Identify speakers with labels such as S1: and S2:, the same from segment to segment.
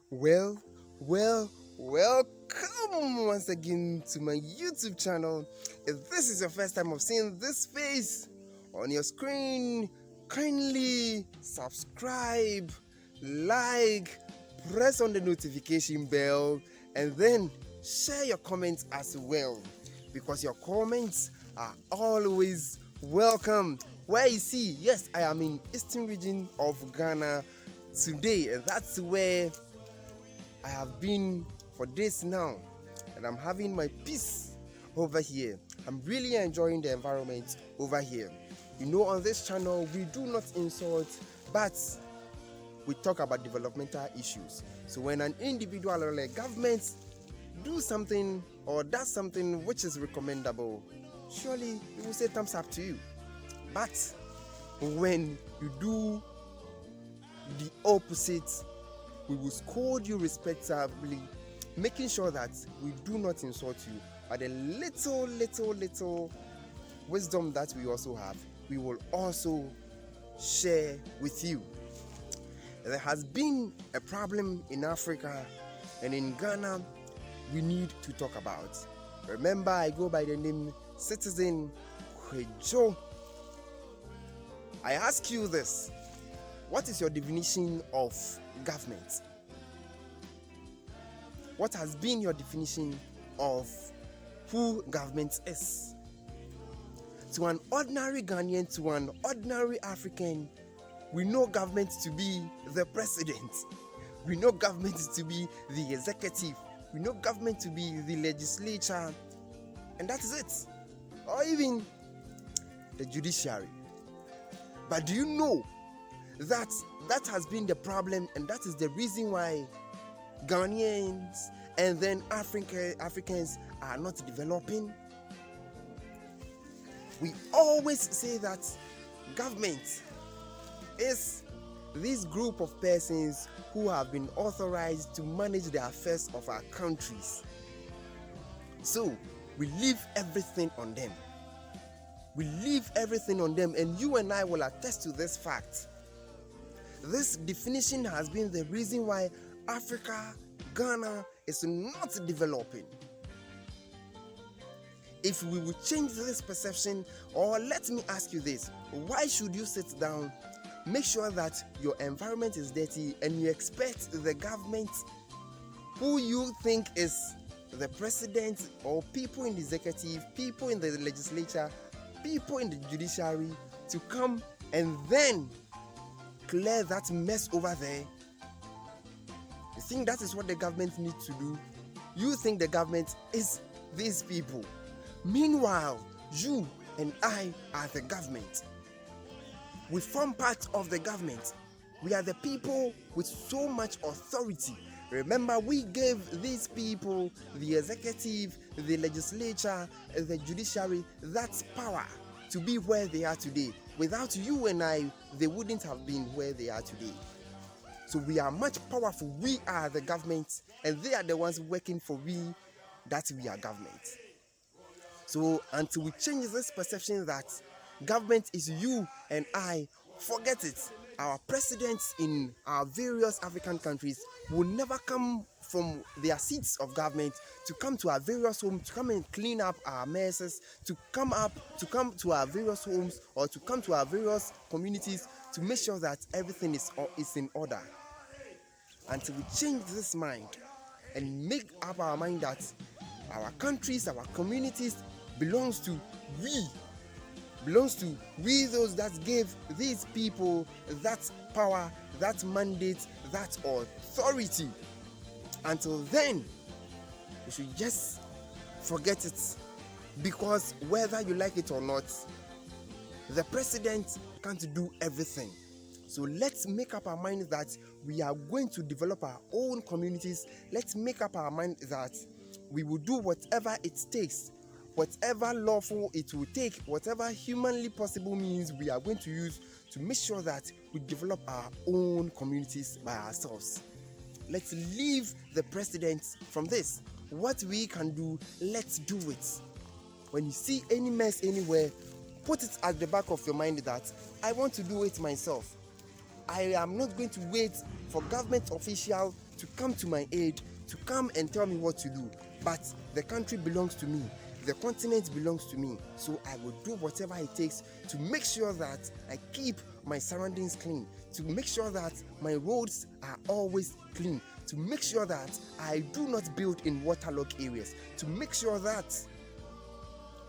S1: Well, welcome once again to my YouTube channel. If this is your first time of seeing this face on your screen, kindly subscribe, like, press on the notification bell, and then share your comments as well, because your comments are always welcome. Where you see, yes, I am in Eastern region of Ghana today, and that's where I have been for days now, and I'm having my peace over here. I'm really enjoying the environment over here. On this channel, we do not insult, but we talk about developmental issues. So when an individual or a government do something or does something which is recommendable, surely we will say thumbs up to you. But when you do the opposite, we will scold you respectably, making sure that we do not insult you. But the little wisdom that we also have, we will also share with you. There has been a problem in Africa and in Ghana we need to talk about. Remember, I go by the name Citizen Qwadjo. I ask you this: what is your definition of government? What has been your definition of who government is? To an ordinary Ghanaian, to an ordinary African, we know government to be the president. We know government to be the executive. We know government to be the legislature. And that is it. Or even the judiciary. But do you know that has been the problem, and that is the reason why Ghanaians and then Africans are not developing? We always say that government is this group of persons who have been authorized to manage the affairs of our countries. So we leave everything on them. We leave everything on them, and you and I will attest to this fact. This definition has been the reason why Africa, Ghana, is not developing. If we will change this perception, or let me ask you this: why should you sit down, make sure that your environment is dirty, and you expect the government, who you think is the president, or people in the executive, people in the legislature, people in the judiciary, to come and then clear that mess over there? You think that is what the government needs to do? You think the government is these people? Meanwhile, you and I are the government. We form part of the government. We are the people with so much authority. Remember, we gave these people, the executive, the legislature, the judiciary, that power to be where they are today. Without you and I, they wouldn't have been where they are today. So we are much powerful. We are the government, and they are the ones working for that we are government. So until we change this perception that government is you and I, forget it. Our presidents in our various African countries will never come from their seats of government to come to our various homes, to come and clean up our messes, to come to our various homes, or to come to our various communities to make sure that everything is in order. Until we change this mind and make up our mind that our countries, our communities belongs to we, those that gave these people that power, that mandate, that authority. Until then, we should just forget it, because whether you like it or not, the president can't do everything. So let's make up our mind that we are going to develop our own communities. Let's make up our mind that we will do whatever it takes, whatever lawful it will take, whatever humanly possible means we are going to use to make sure that we develop our own communities by ourselves. Let's leave the president from this. What we can do, let's do it. When you see any mess anywhere, put it at the back of your mind that I want to do it myself. I am not going to wait for government official to come to my aid, to come and tell me what to do. But the country belongs to me. The continent belongs to me. So I will do whatever it takes to make sure that I keep my surroundings clean, to make sure that my roads are always clean, to make sure that I do not build in waterlogged areas, to make sure that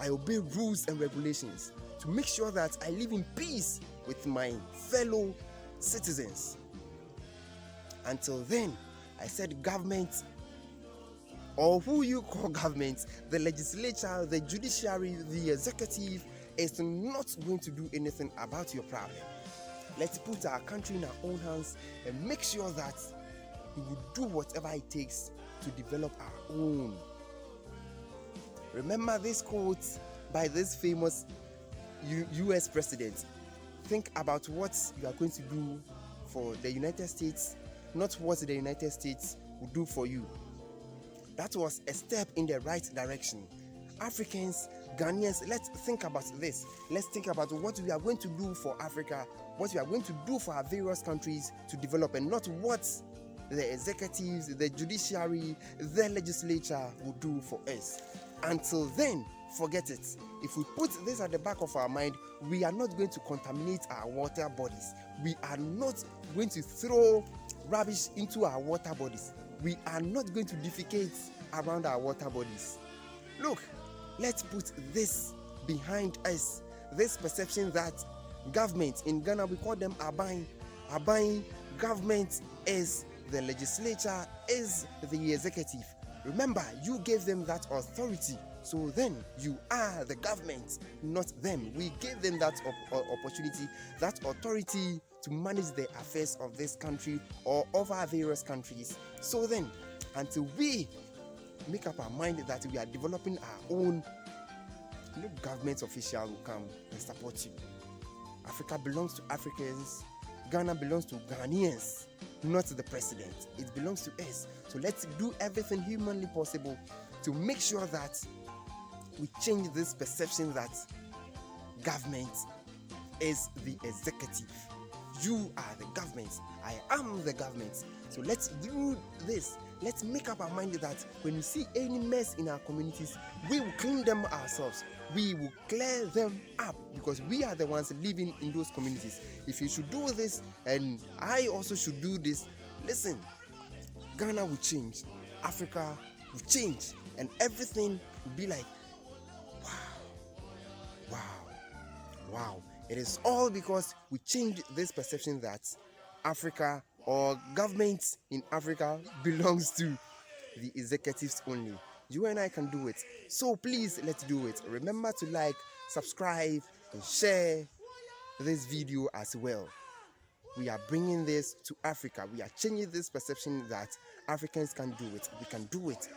S1: I obey rules and regulations, to make sure that I live in peace with my fellow citizens. Until then, I said government, or who you call government, the legislature, the judiciary, the executive, is not going to do anything about your problem. Let's put our country in our own hands and make sure that we will do whatever it takes to develop our own. Remember this quote by this famous US president. Think about what you are going to do for the United States, not what the United States will do for you. That was a step in the right direction. Africans, Ghanaians, let's think about this. Let's think about what we are going to do for Africa, what we are going to do for our various countries to develop, and not what the executives, the judiciary, the legislature will do for us. Until then, forget it. If we put this at the back of our mind, we are not going to contaminate our water bodies. We are not going to throw rubbish into our water bodies. We are not going to defecate around our water bodies. Look, let's put this behind us. This perception that government, in Ghana we call them abine. Government is the legislature, is the executive. Remember, you gave them that authority. So then you are the government, not them. We gave them that opportunity, that authority to manage the affairs of this country or of our various countries. So then, until we make up our mind that we are developing our own, no government official will come and support you. Africa belongs to Africans. Ghana belongs to Ghanaians, not the president. It belongs to us. So let's do everything humanly possible to make sure that we change this perception that government is the executive. You are the government. I am the government. So let's do this. Let's make up our mind that when we see any mess in our communities, we will clean them ourselves. We will clear them up because we are the ones living in those communities. If you should do this and I also should do this, listen, Ghana will change, Africa will change, and everything will be like, wow. It is all because we changed this perception that Africa or government in Africa belongs to the executives only. You and I can do it. So please, let's do it. Remember to like, subscribe, and share this video as well. We are bringing this to Africa. We are changing this perception that Africans can do it. We can do it.